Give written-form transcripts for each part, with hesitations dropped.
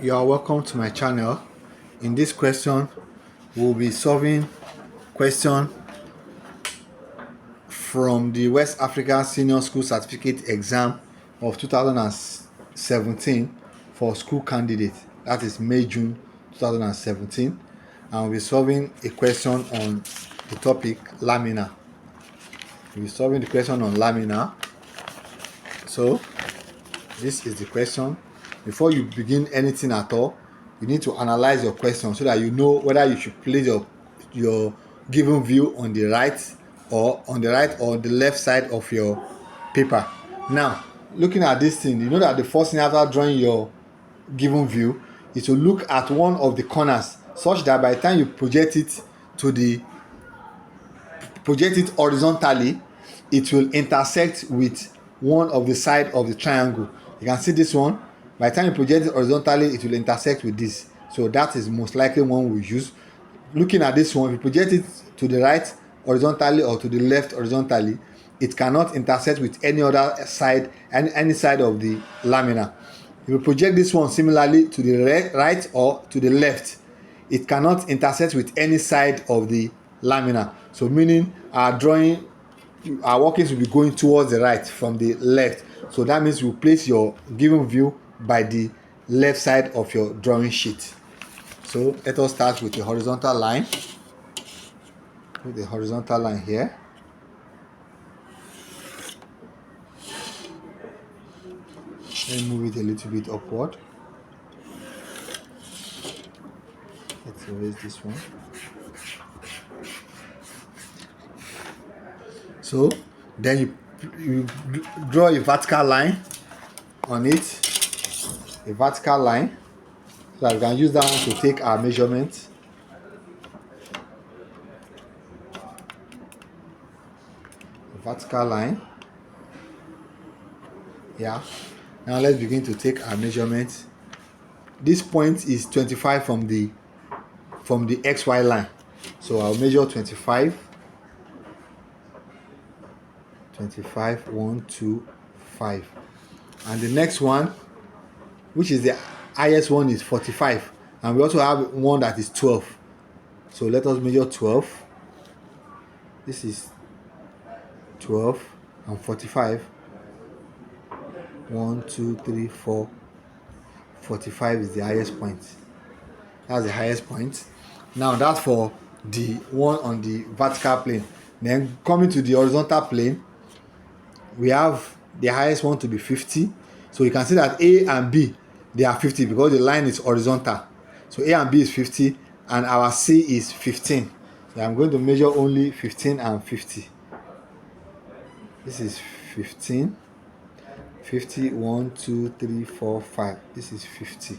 You are welcome to my channel. In this question, we'll be solving question from the West African Senior School Certificate Exam of 2017 for school candidate. That is May-June 2017. And we'll be solving a question on the topic Lamina. We'll be solving the question on Lamina. So, this is the question. Before you begin anything at all, you need to analyze your question so that you know whether you should place your given view on the right or the left side of your paper. Now, looking at this thing, you know that the first thing after drawing your given view is to look at one of the corners such that by the time you project it horizontally, it will intersect with one of the side of the triangle. You can see this one. By the time you project it horizontally, it will intersect with this. So that is most likely one we use. Looking at this one, if you project it to the right horizontally or to the left horizontally, it cannot intersect with any other side, any side of the lamina. If you project this one similarly to the right or to the left, it cannot intersect with any side of the lamina. So meaning our workings will be going towards the right from the left. So that means you place your given view by the left side of your drawing sheet. So let us start with the horizontal line. With the horizontal line here. Let me move it a little bit upward. Let's erase this one. So then you draw a vertical line on it, a vertical line, so that we can use that one to take our measurement. A vertical line. Yeah. Now let's begin to take our measurement. This point is 25 from the XY line. So I'll measure 25. 1, 2, 5. And the next one, which is the highest one, is 45. And we also have one that is 12. So let us measure 12. This is 12 and 45. 1, 2, 3, 4. 45 is the highest point. That's the highest point. Now that's for the one on the vertical plane. Then coming to the horizontal plane, we have the highest one to be 50. So you can see that A and B, they are 50 because the line is horizontal. So A and B is 50 and our C is 15. So I'm going to measure only 15 and 50. This is 15. 50, 1, 2, 3, 4, 5. This is 50.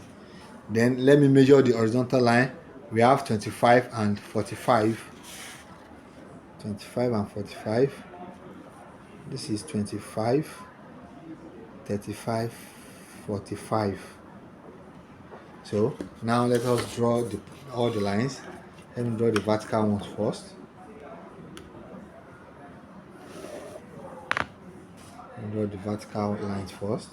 Then let me measure the horizontal line. We have 25 and 45. 25 and 45. This is 25, 35, 45. So now let us draw all the lines. Let me draw the vertical ones first. Draw the vertical lines first.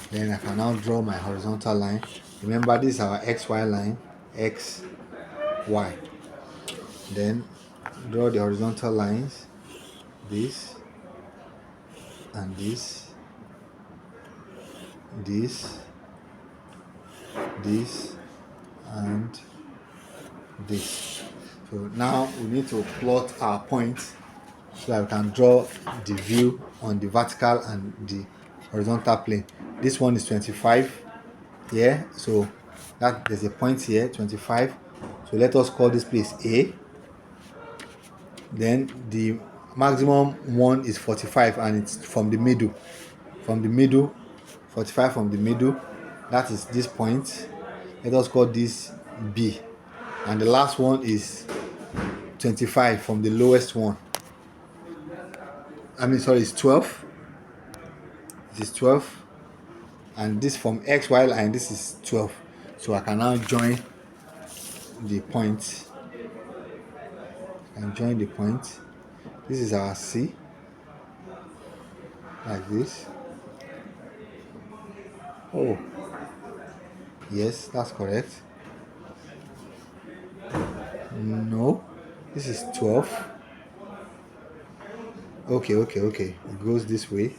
Then I can now draw my horizontal line. Remember, this is our XY line, X, Y. Then draw the horizontal lines, this and this, this and this. So now we need to plot our points so that we can draw the view on the vertical and the horizontal plane. This one is 25 here, so that there's a point here, 25. So let us call this place A. Then the maximum one is 45 and it's from the middle. 45 from the middle. That is this point. Let us call this B. And the last one is 25 from the lowest one. It's 12. This is 12. And this from XY line, this is 12. So I can now join the point. This is our C. Like this. Oh, Yes, that's correct. No, this is 12. Okay, it goes this way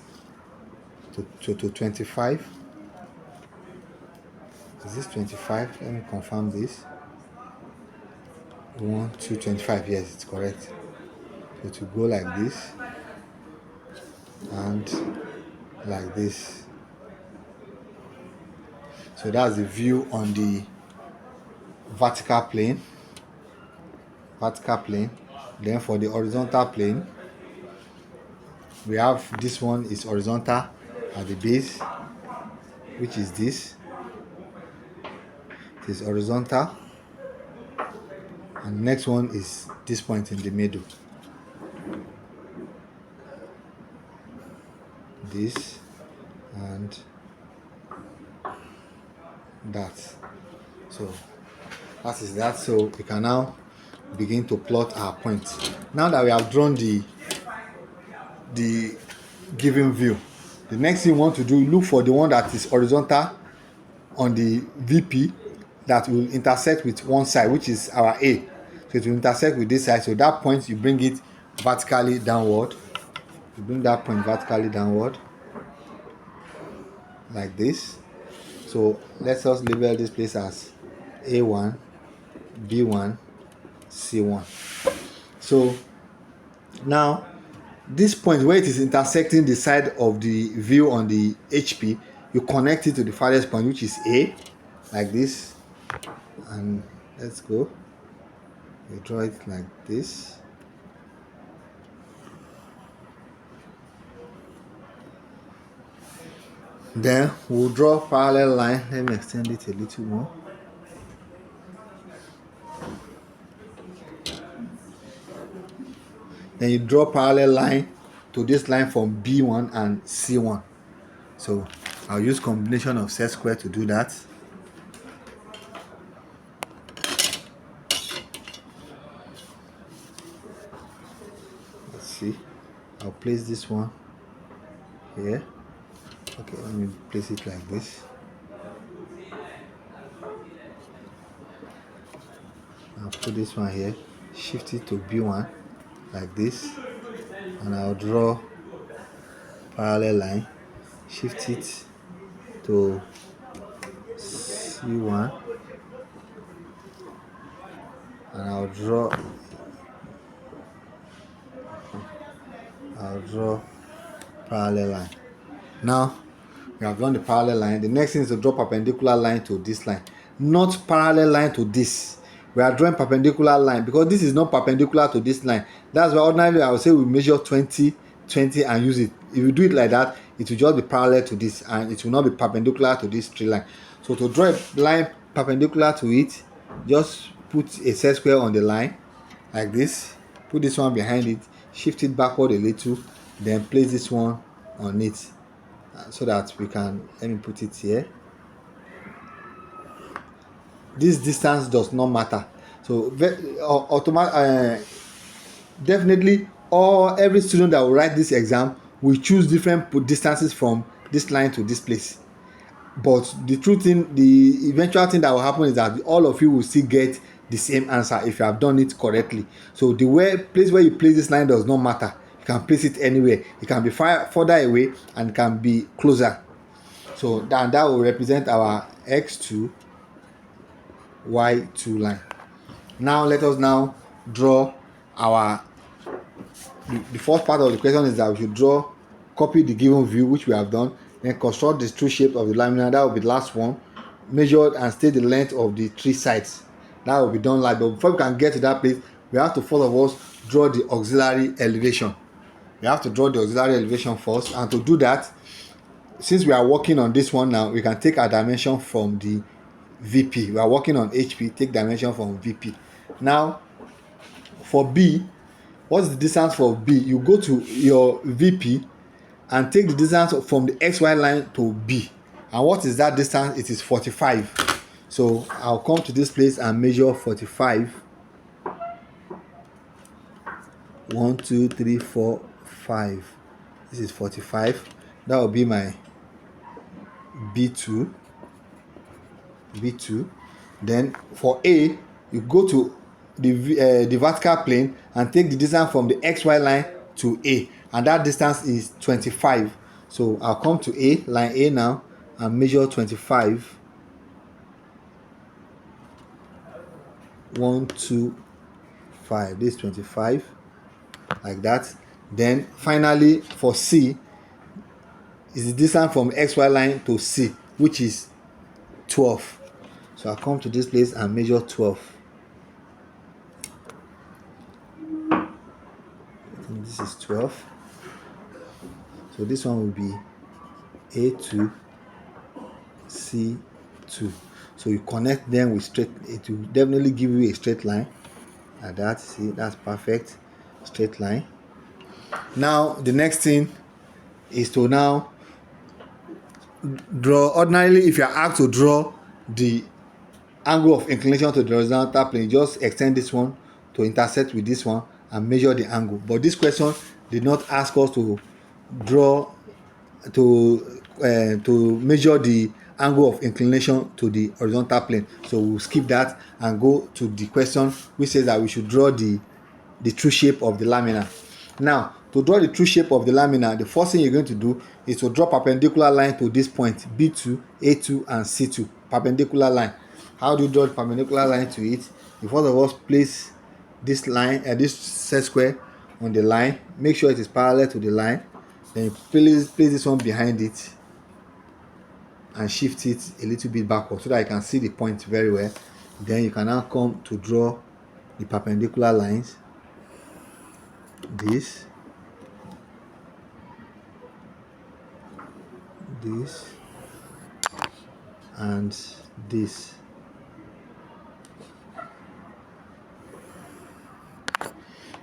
to 25. Is this 25? Let me confirm this. 1 2 25. Yes, it's correct. So to go like this and like this. So that's the view on the vertical plane. Then for the horizontal plane, we have this one is horizontal at the base, which is this. It is horizontal, and the next one is this point in the middle. This and that. So that is that. So we can now begin to plot our points. Now that we have drawn the given view, the next thing we want to do, look for the one that is horizontal on the VP that will intersect with one side, which is our A. So it will intersect with this side. So that point, you bring it vertically downward. You bring that point vertically downward like this. So let us label this place as A1, B1, C1. So now this point where it is intersecting the side of the view on the HP, you connect it to the farthest point, which is A, like this. And let's go. We draw it like this. Then we'll draw parallel line. Let me extend it a little more. Then you draw parallel line to this line from B1 and C1. So I'll use combination of set square to do that. Let's see. I'll place this one here. Okay, let me place it like this. I'll put this one here, shift it to B1 like this, and I'll draw parallel line, shift it to C1, and I'll draw parallel line. Now we have drawn the parallel line. The next thing is to draw perpendicular line to this line, not parallel line to this. We are drawing perpendicular line because this is not perpendicular to this line. That's why ordinarily I would say we measure 20 and use it. If you do it like that, it will just be parallel to this and it will not be perpendicular to this straight line. So to draw a line perpendicular to it, just put a set square on the line like this, put this one behind it, shift it backward a little, then place this one on it, so that we can, let me put it here. This distance does not matter. So definitely every student that will write this exam will choose different distances from this line to this place. But the eventual thing that will happen is that all of you will still get the same answer if you have done it correctly. So the place where you place this line does not matter. You can place it anywhere. It can be further away and can be closer. So that will represent our x2, y2 line. Now let us now draw the first part of the question is that we should copy the given view, which we have done, then construct the true shape of the lamina. That will be the last one. Measured and state the length of the three sides. That will be done like, but before we can get to that place, we have to first of all draw the auxiliary elevation. We have to draw the auxiliary elevation first, and to do that, since we are working on this one now, we can take a dimension from the VP. We are working on HP, take dimension from VP. Now for B, what's the distance for B? You go to your VP and take the distance from the XY line to B. And what is that distance? It is 45. So I'll come to this place and measure 45. 1 2 3 4 5. This is 45. That will be my B2. B2. Then for A, you go to the vertical plane and take the distance from the XY line to A, and that distance is 25. So I'll come to A, line A now, and measure 25. 1, 2, 5. This is 25, like that. Then finally for C is the distance from XY line to C, which is 12. So I'll come to this place and measure 12. And this is 12. So this one will be A2, C2. So you connect them with straight, it will definitely give you a straight line like that. See, that's perfect, straight line. Now the next thing is to now draw. Ordinarily, if you are asked to draw the angle of inclination to the horizontal plane, just extend this one to intersect with this one and measure the angle. But this question did not ask us to draw to measure the angle of inclination to the horizontal plane, so we'll skip that and go to the question which says that we should draw the true shape of the lamina. Now, to draw the true shape of the lamina, the first thing you're going to do is to draw perpendicular line to this point B2, A2, and C2. Perpendicular line. How do you draw the perpendicular line to it? You first of all place this line, this set square on the line. Make sure it is parallel to the line. Then you place this one behind it and shift it a little bit backward so that you can see the point very well. Then you can now come to draw the perpendicular lines. This, and this.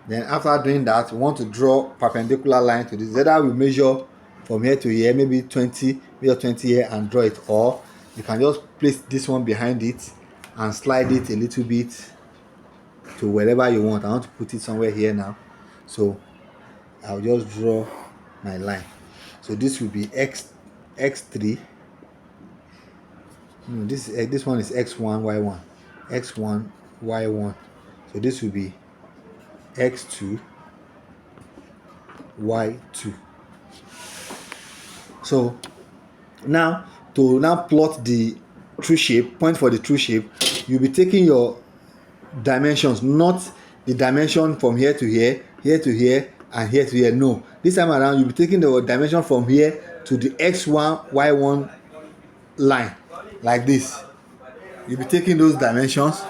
Then after doing that, we want to draw perpendicular line to this. Either we measure from here to here, maybe 20, measure 20 here and draw it, or you can just place this one behind it and slide it a little bit to wherever you want. I want to put it somewhere here now, so I'll just draw my line. So this will be x3. No, this one is x1, y1, x1, y1. So this will be x2, y2. So now to plot the true shape, point for the true shape, you'll be taking your dimensions, not the dimension from here to here, here to here, and here to here. No, this time around you'll be taking the dimension from here to the x1, y1 line, like this. You'll be taking those dimensions,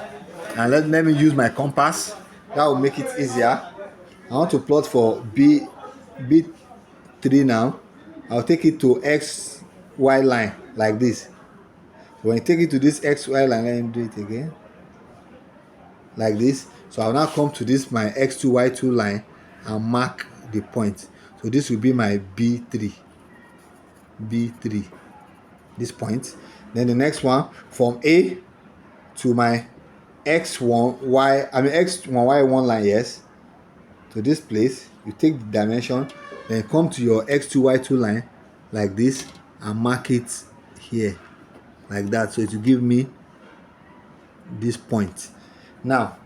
and let me use my compass. That will make it easier. I want to plot for B3 now. I'll take it to XY line like this. So when you take it to this XY line, let me do it again. Like this. So I'll now come to this, my X2, Y2 line, and mark the point. So this will be my B3. This point. Then the next one, from A to my X1, Y1 line, yes. To this place, you take the dimension, then come to your X2, Y2 line like this and mark it here like that. So it will give me this point. Now,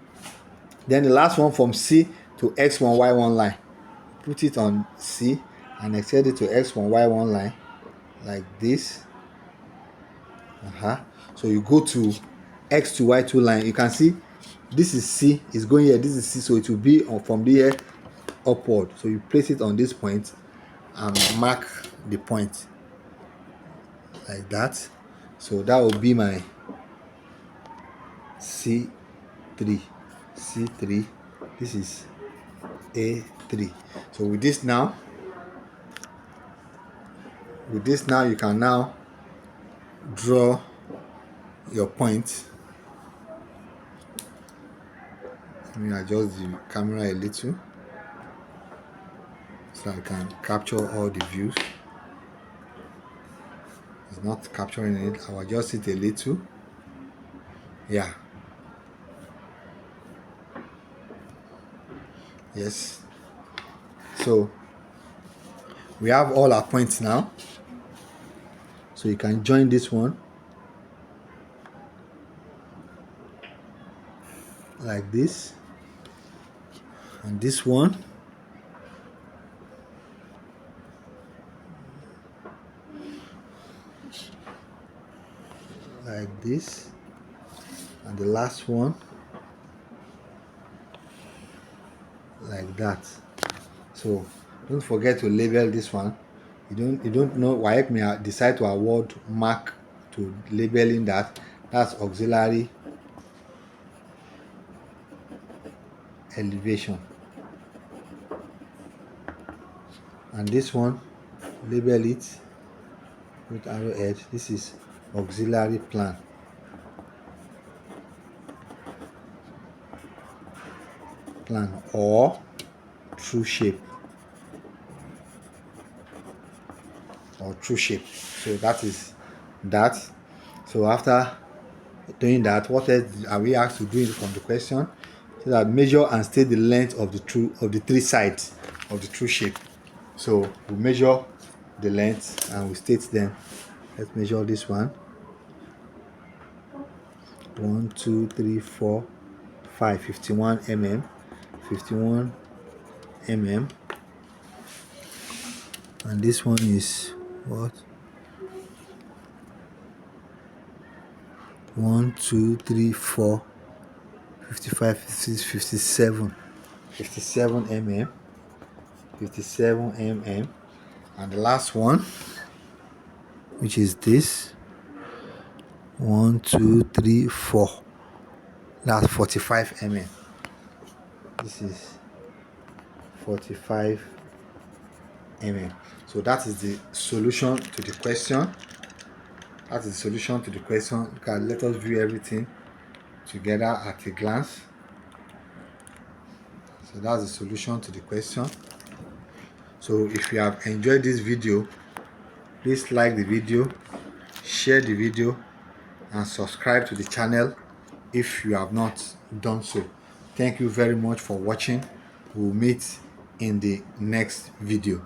then the last one, from C to X1, Y1 line, put it on C and extend it to X1, Y1 line like this. So you go to X to Y2 line. You can see this is C, is going here, this is C, so it will be from there upward. So you place it on this point and mark the point like that. So that will be my C3. This is A3. So with this now you can now draw your point. Let me adjust the camera a little so I can capture all the views. It's not capturing it. I'll adjust it a little. Yeah. Yes. So we have all our points now. So you can join this one like this, and this one like this, and the last one like that. So don't forget to label this one. You don't know why it may decide to award mark to labeling that. That's auxiliary elevation. And this one, label it with arrowhead. This is auxiliary plan. Or true shape. So that is that. So after doing that, what else are we asked to do from the question? So that measure and state the length of the three sides of the true shape. So we measure the length and we state them. Let's measure this one. 1 2 3 4 5 51 mm, 51 mm, and this one is what? 1 2 3 4 55 56 57 mm, 57 mm, and the last one, which is this, 1 2 3 4, that's 45 mm. This is 45 mm. So that is the solution to the question. That is the solution to the question. Okay, let us view everything together at a glance. So that's the solution to the question. So if you have enjoyed this video, please like the video, share the video, and subscribe to the channel if you have not done so. Thank you very much for watching. We'll meet in the next video.